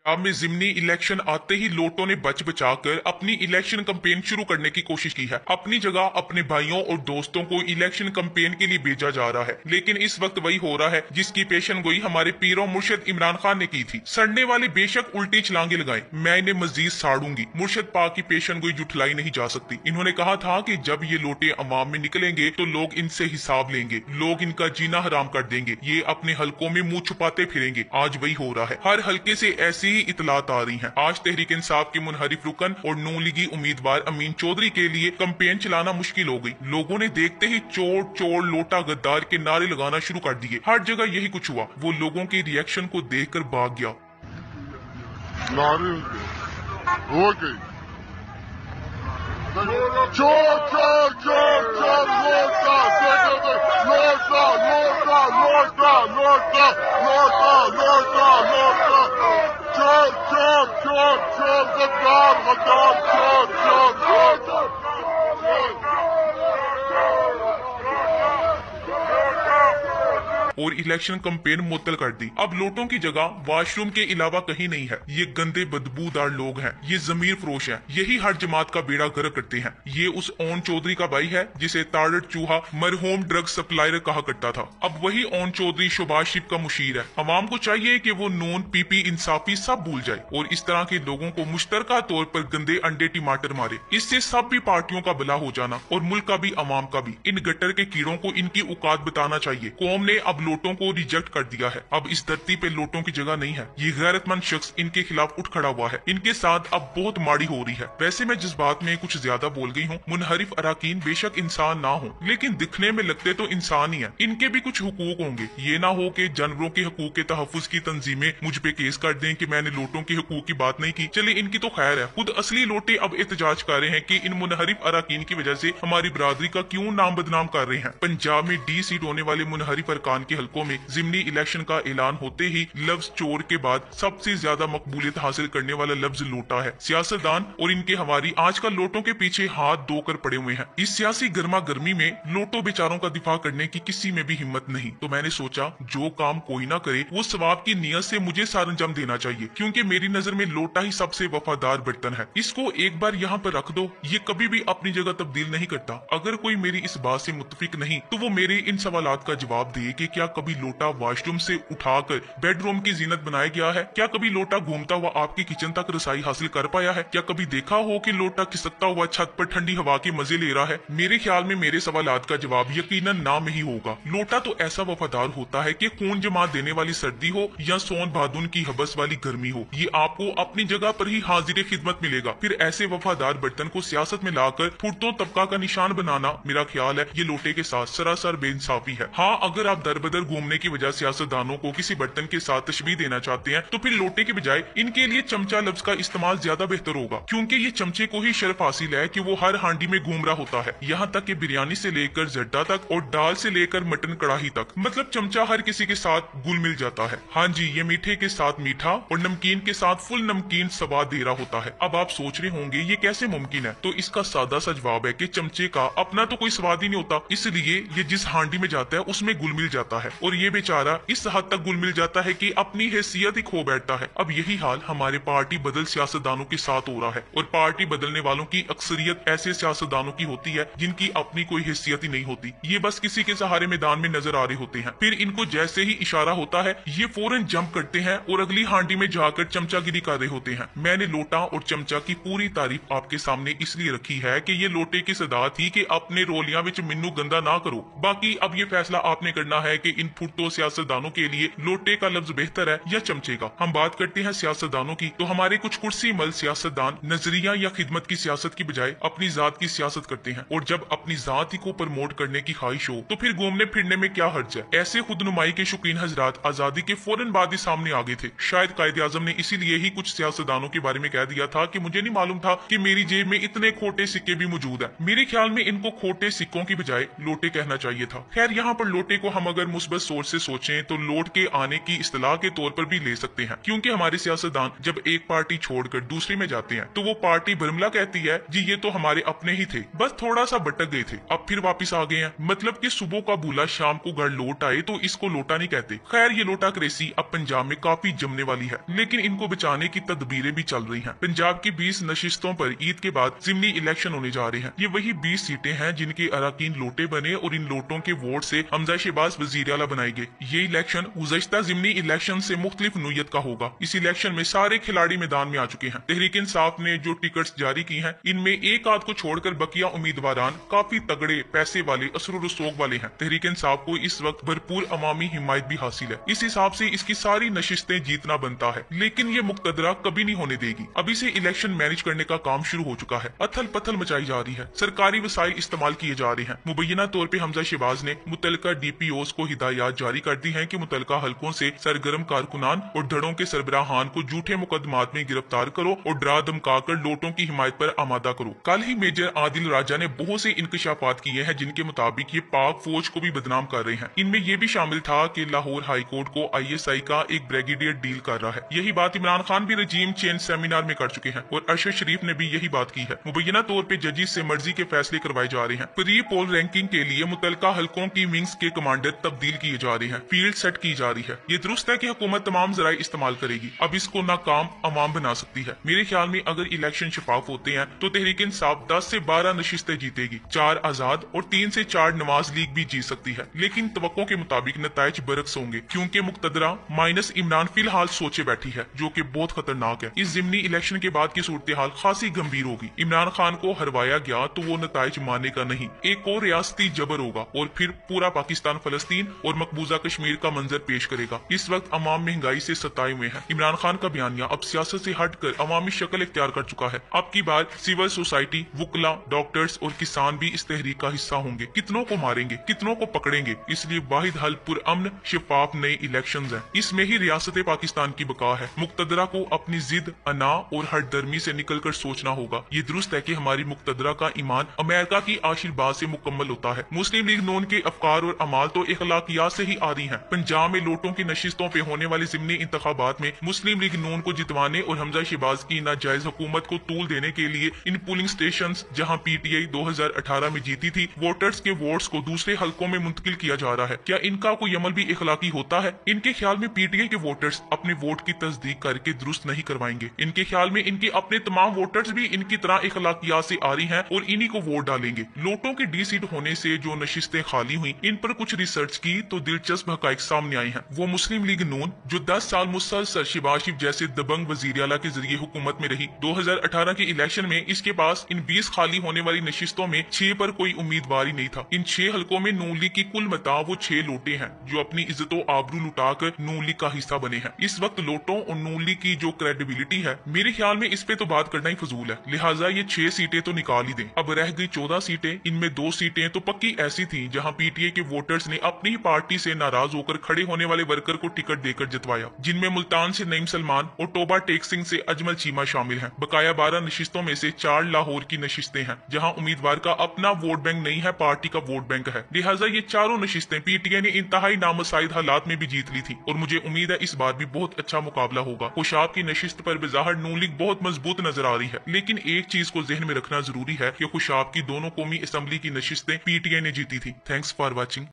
पंजाब में जिमनी इलेक्शन आते ही लोटों ने बच बचाकर अपनी इलेक्शन कैंपेन शुरू करने की कोशिश की है। अपनी जगह अपने भाइयों और दोस्तों को इलेक्शन कैंपेन के लिए भेजा जा रहा है, लेकिन इस वक्त वही हो रहा है जिसकी पेशन गोई हमारे पीरों मुर्शद इमरान खान ने की थी। सड़ने वाले बेशक उल्टी छलांगे लगाए, मैं इन्हें मजीद साड़ूंगी। मुर्शद पाक की पेशन गोई जुठलाई नहीं जा सकती। इन्होंने कहा था कि जब ये लोटे अवाम में निकलेंगे तो लोग इनसे हिसाब लेंगे, लोग इनका जीना हराम कर देंगे, ये अपने हलकों में मुंह छुपाते फिरेंगे। आज वही हो रहा है। हर हल्के से ऐसी ही इतलात आ रही हैं। आज तहरीक इंसाफ के मुनहरिफ रुकन और नून लीगी उम्मीदवार अमीन चौधरी के लिए कैंपेन चलाना मुश्किल हो गई। लोगों ने देखते ही चोर चोर लोटा गद्दार के नारे लगाना शुरू कर दिए। हर जगह यही कुछ हुआ। वो लोगों के रिएक्शन को देखकर भाग गया। नारे हो गई चोर चोर चोर चोर लोटा लोटा लोटा लोटा लोटा लोटा लोटा लोटा चोर चोर चोर चोर गद्दार गद्दार चोर चोर चोर और इलेक्शन कैंपेन मुअत्तल कर दी। अब लोटों की जगह वॉशरूम के अलावा कहीं नहीं है। ये गंदे बदबूदार लोग हैं, ये जमीर फरोश हैं, यही हर जमात का बेड़ा गर्क करते हैं। ये उस ओन चौधरी का भाई है जिसे तारड़ चूहा मरहूम ड्रग सप्लायर कहा करता था। अब वही ओन चौधरी शोबाज शिप का मुशीर है। अवाम को चाहिए कि वो नून पीपी इंसाफी सब भूल जाए और इस तरह के लोगों को मुश्तरका तौर पर गंदे अंडे टमाटर मारे। इससे सब भी पार्टियों का भला हो जाना और मुल्क का भी अवाम का भी। इन गटर के कीड़ों को इनकी औकात बताना चाहिए। कौम ने अब लोटों को रिजेक्ट कर दिया है। अब इस धरती पे लोटों की जगह नहीं है। ये गैरतमंद शख्स इनके खिलाफ उठ खड़ा हुआ है। इनके साथ अब बहुत माड़ी हो रही है। वैसे मैं जज्बात में कुछ ज्यादा बोल गई हूँ। मुनहरिफ अराकीन बेशक इंसान ना हो, लेकिन दिखने में लगते तो इंसान ही है। इनके भी कुछ हुकूक होंगे। ये ना हो कि जानवरों के हकूक के तहफुज की तंजीमें मुझ पे केस कर दें कि मैंने लोटों के हकूक की बात नहीं की। चले इनकी तो खैर है। खुद असली लोटे अब एहतजाज कर रहे हैं कि इन मुनहरिफ अराकीन की वजह से हमारी बरादरी का क्यों नाम बदनाम कर रहे हैं। पंजाब में डी सीट होने वाले मुनहरिफ अरकान के हलकों में जिमनी इलेक्शन का ऐलान होते ही लफ्ज चोर के बाद सबसे ज्यादा मकबूलियत हासिल करने वाला लफ्ज लोटा है। सियासतदान और इनके हमारी आजकल लोटों के पीछे हाथ धोकर पड़े हुए हैं। इस सियासी गर्मा गर्मी में लोटो बेचारों का दिफा करने की किसी में भी हिम्मत नहीं। तो मैंने सोचा जो काम कोई ना करे वो सवाब की नियत से मुझे सारंजाम देना चाहिए, क्योंकि मेरी नजर में लोटा ही सबसे वफादार बर्तन है। इसको एक बार यहाँ पर रख दो, ये कभी भी अपनी जगह तब्दील नहीं करता। अगर कोई मेरी इस बात से मुत्तफिक नहीं तो वो मेरे इन सवालात का जवाब दे कि क्या कभी लोटा वॉशरूम से उठाकर बेडरूम की जीनत बनाया गया है? क्या कभी लोटा घूमता हुआ आपकी किचन तक रसाई हासिल कर पाया है? क्या कभी देखा हो कि लोटा खिसकता हुआ छत पर ठंडी हवा के मजे ले रहा है? मेरे ख्याल में मेरे सवालात का जवाब यकीनन ना में ही होगा। लोटा तो ऐसा वफादार होता है कि खून जमा देने वाली सर्दी हो या सोन भादुन की हबस वाली गर्मी हो, ये आपको अपनी जगह पर ही हाजिर खिदमत मिलेगा। फिर ऐसे वफादार बर्तन को सियासत में लाकर फुटतों तबका का निशान बनाना, मेरा ख्याल है ये लोटे के साथ सरासर बेइंसाफी है। हाँ, अगर आप दर बदर घूमने की वजह सियासतदानों को किसी बर्तन के साथ तशबीह देना चाहते हैं तो फिर लोटे के बजाय इनके लिए चमचा लफ्ज का इस्तेमाल ज्यादा बेहतर होगा, क्योंकि ये चमचे को ही शर्फ हासिल है कि वो हर हांडी में घूम रहा होता है। यहाँ तक कि बिरयानी से लेकर जड्डा तक और दाल से लेकर मटन कड़ाही तक, मतलब चमचा हर किसी के साथ गुल मिल जाता है। हाँ जी, ये मीठे के साथ मीठा और नमकीन के साथ फुल नमकीन स्वाद दे रहा होता है। अब आप सोच रहे होंगे ये कैसे मुमकिन है? तो इसका सादा सा जवाब है कि चमचे का अपना तो कोई स्वाद ही नहीं होता, इसलिए ये जिस हांडी में जाता है उसमें गुल मिल जाता है और ये बेचारा इस हद तक गुल मिल जाता है कि अपनी हैसियत ही खो बैठता है। अब यही हाल हमारे पार्टी बदल सियासतदानों के साथ हो रहा है और पार्टी बदलने वालों की अक्सरियत ऐसे सियासतदानों की होती है जिनकी अपनी कोई हैसियत ही नहीं होती। ये बस किसी के सहारे मैदान में नजर आ रहे होते हैं, फिर इनको जैसे ही इशारा होता है ये फौरन जंप करते हैं और अगली हांडी में जाकर चमचागिरी कर रहे होते हैं। मैंने लोटा और चमचा की पूरी तारीफ आपके सामने इसलिए रखी है कि ये लोटे की सदा थी कि अपने रोलियां विच मिन्नू गंदा ना करो। बाकी अब ये फैसला आपने करना है कि इन फुटो सियासतदानों के लिए लोटे का लफ्ज बेहतर है या चमचे का। हम बात करते हैं सियासतदानों की, तो हमारे कुछ कुर्सी मल सियासतदान नजरिया या खिदमत की सियासत की बजाय अपनी जात की सियासत करते हैं, और जब अपनी जात ही को प्रमोट करने की ख्वाहिश हो तो फिर घूमने फिरने में क्या हर्ज है। ऐसे खुदनुमाई के शौकीन हजरात आजादी के फौरन बाद ही सामने आ गए थे। शायद कायद आजम ने इसीलिए ही कुछ सियासतदानों के बारे में कह दिया था कि मुझे नहीं मालूम था कि मेरी जेब में इतने खोटे सिक्के भी मौजूद है। मेरे ख्याल में इनको खोटे सिक्कों की बजाय लोटे कहना चाहिए था। खैर, यहाँ पर लोटे को हम अगर मुस्बत सोच से सोचें तो लौट के आने की इस्तेलाह के तौर पर भी ले सकते हैं, क्योंकि हमारे सियासतदान जब एक पार्टी छोड़कर दूसरी में जाते हैं तो वो पार्टी भरमला कहती है जी ये तो हमारे अपने ही थे, बस थोड़ा सा भटक गए थे, अब फिर वापिस आ गए हैं। मतलब कि सुबह का भूला शाम को घर लौट आए तो इसको लोटा नहीं कहते। खैर ये लोटा क्रेसी अब पंजाब में काफी जमने वाली है, लेकिन इनको बचाने की तदबीरें भी चल रही हैं। पंजाब की 20 नशिस्तों पर ईद के बाद जिमनी इलेक्शन होने जा रहे हैं। ये वही 20 सीटें हैं जिनके अरकान लोटे बने और इन लोटों के वोट से हमजा शहबाज वजीर आला बनाए गए। ये इलेक्शन गुज़श्ता जिमनी इलेक्शन से मुख्तलिफ नोयत का होगा। इस इलेक्शन में सारे खिलाड़ी मैदान में आ चुके हैं। तहरीक इंसाफ ने जो टिकट्स जारी की हैं इनमें एक आध को छोड़कर बकिया उम्मीदवारान काफी तगड़े पैसे वाले असर रसूख वाले हैं। तहरीक इंसाफ को इस वक्त भरपूर अवामी हिमायत भी हासिल है। इस हिसाब से इसकी सारी नशिस्तें जीतना बनता है, लेकिन ये मुक्तदरा कभी नहीं होने देगी। अभी से इलेक्शन मैनेज करने का काम शुरू हो चुका है। अथल पथल मचाई जा रही है, सरकारी वसाइल इस्तेमाल किए जा रहे हैं। मुबैना तौर पर हमजा शहबाज ने मुतलका DPOs को हिदायत जारी कर दी है कि मुतलका हलकों से सरगर्म कारकुनान और धड़ों के सरबराहान को झूठे मुकदमात में गिरफ्तार करो और डरा धमकाकर लोटों की हिमायत पर आमादा करो। कल ही मेजर आदिल राजा ने बहुत से इंकशाफात किए हैं जिनके मुताबिक ये पाक फौज को भी बदनाम कर रहे हैं। इनमें यह भी शामिल था कि लाहौर हाई कोर्ट को ISI का एक ब्रिगेडियर डील कर रहा है। यही बात इमरान खान भी रजीम चेंज सेमिनार में कर चुके हैं और अरशद शरीफ ने भी यही बात की है। मुबैना तौर पर जजिस से मर्जी के फैसले करवाए जा रहे हैं। प्री पोल रैंकिंग के लिए मुतलका हलकों की विंग्स के कमांडर तब्दील किए जा रहे हैं, फील्ड सेट की जा रही है। ये दुरुस्त है कि हुकूमत तमाम जराए इस्तेमाल करेगी, अब इसको नाकाम अवाम बना सकती है। मेरे ख्याल में अगर इलेक्शन शफाफ होते हैं तो तहरीक इंसाफ 10 से 12 नशिस्तें जीतेगी, 4 आजाद और 3 से 4 नवाज लीग भी जीत सकती है। लेकिन तवक्को के मुताबिक नताइज बरक्स होंगे, क्योंकि मुक्तदरा माइनस इमरान फिलहाल सोचे बैठी है, जो कि बहुत खतरनाक है। इस जिमनी इलेक्शन के बाद की सूरत हाल खासी गंभीर होगी। इमरान खान को हरवाया गया तो वो नताइज मानेगा नहीं, एक और रियासती जबर होगा और फिर पूरा पाकिस्तान फलस्तीन और मकबूजा कश्मीर का मंजर पेश करेगा। इस वक्त अवाम महंगाई से सताए हुए हैं। इमरान खान का बयानिया अब सियासत से हटकर अवामी शक्ल इख्तियार कर चुका है। अब की बार सिविल सोसाइटी, वुकला, डॉक्टर्स और किसान भी इस तहरीक का हिस्सा होंगे। कितनों को मारेंगे, कितनों को पकड़ेंगे, इसलिए वाहिद हल पुरअमन शफाफ नए इलेक्शंस हैं। इसमें ही रियासत पाकिस्तान की बका है। मुक्तदरा को अपनी जिद, अना और हटदर्मी से निकलकर सोचना होगा। ये दुरुस्त है कि हमारी मुक्तदरा का ईमान अमेरिका की आशीर्वाद से मुकम्मल होता है। मुस्लिम लीग नून के अफकार और अमाल तो इखलाकियात से ही आ रही हैं। पंजाब में लोटों की नशिस्तों पे होने वाले जिमनी इंतखाबात में मुस्लिम लीग नून को जितवाने और हमजा शहबाज की नाजायज हुकूमत को तूल देने के लिए इन पोलिंग स्टेशन जहां PTI 2018 में जीती थी, वोटर्स के वोट्स को दूसरे हलकों में मुंतकिल किया जा रहा है। क्या इनका कोई अमल भी इखलाकी होता है? इनके ख्याल में PTI के वोटर्स अपने वोट की तस्दीक करके दुरुस्त नहीं करवाएंगे। इनके ख्याल में इनके अपने तमाम वोटर्स भी इनकी तरह इखलाकियात से आ रही हैं और इन्हीं को वोट डालेंगे। लोटों की डी सीट होने से जो नशिस्तें खाली हुई, इन पर कुछ रिसर्च की तो दिलचस्प हकाइक सामने आई हैं। वो मुस्लिम लीग नून जो 10 साल मुसलसल शहबाज शरीफ जैसे दबंग वजीर आला के जरिए हुकूमत में रही, 2018 के इलेक्शन में इसके पास इन 20 खाली होने वाली नशिस्तों में 6 पर कोई उम्मीदवार ही नहीं था। इन 6 हलकों में नून लीग की कुल मता वो 6 लोटे हैं जो अपनी इज्जतों आबरू लुटाकर नून लीग का हिस्सा बने हैं। इस वक्त लोटों और नून लीग की जो क्रेडिबिलिटी है, मेरे ख्याल में इस पे तो बात करना ही फजूल है। लिहाजा ये 6 सीटें तो निकाल ही दें। अब रह गई 14 सीटें। इनमें 2 सीटें तो पक्की ऐसी थी जहां PTI के वोटर्स ने अपनी ही पार्टी से नाराज होकर खड़े होने वाले वर्कर को टिकट देकर जितवाया, जिनमें मुल्तान से नईम सलमान और टोबा टेक सिंह से अजमल चीमा शामिल हैं। बकाया 12 नशिस्तों में से 4 लाहौर की नशिस्तें हैं जहां उम्मीदवार का अपना वोट बैंक नहीं है, पार्टी का वोट बैंक है। लिहाजा ये चारों नशिस्तें PTI ने इंतहाई नामुसाइद हालात में भी जीत ली थी और मुझे उम्मीद है इस बार भी बहुत अच्छा मुकाबला होगा। खुशाब की नशिस्त पर बेज़ाहिर नून लीग बहुत मजबूत नजर आ रही है, लेकिन एक चीज को जहन में रखना जरूरी है कि खुशाब की दोनों कौमी असम्बली की नशिस्तें PTI ने जीती थी। Thanks for watching.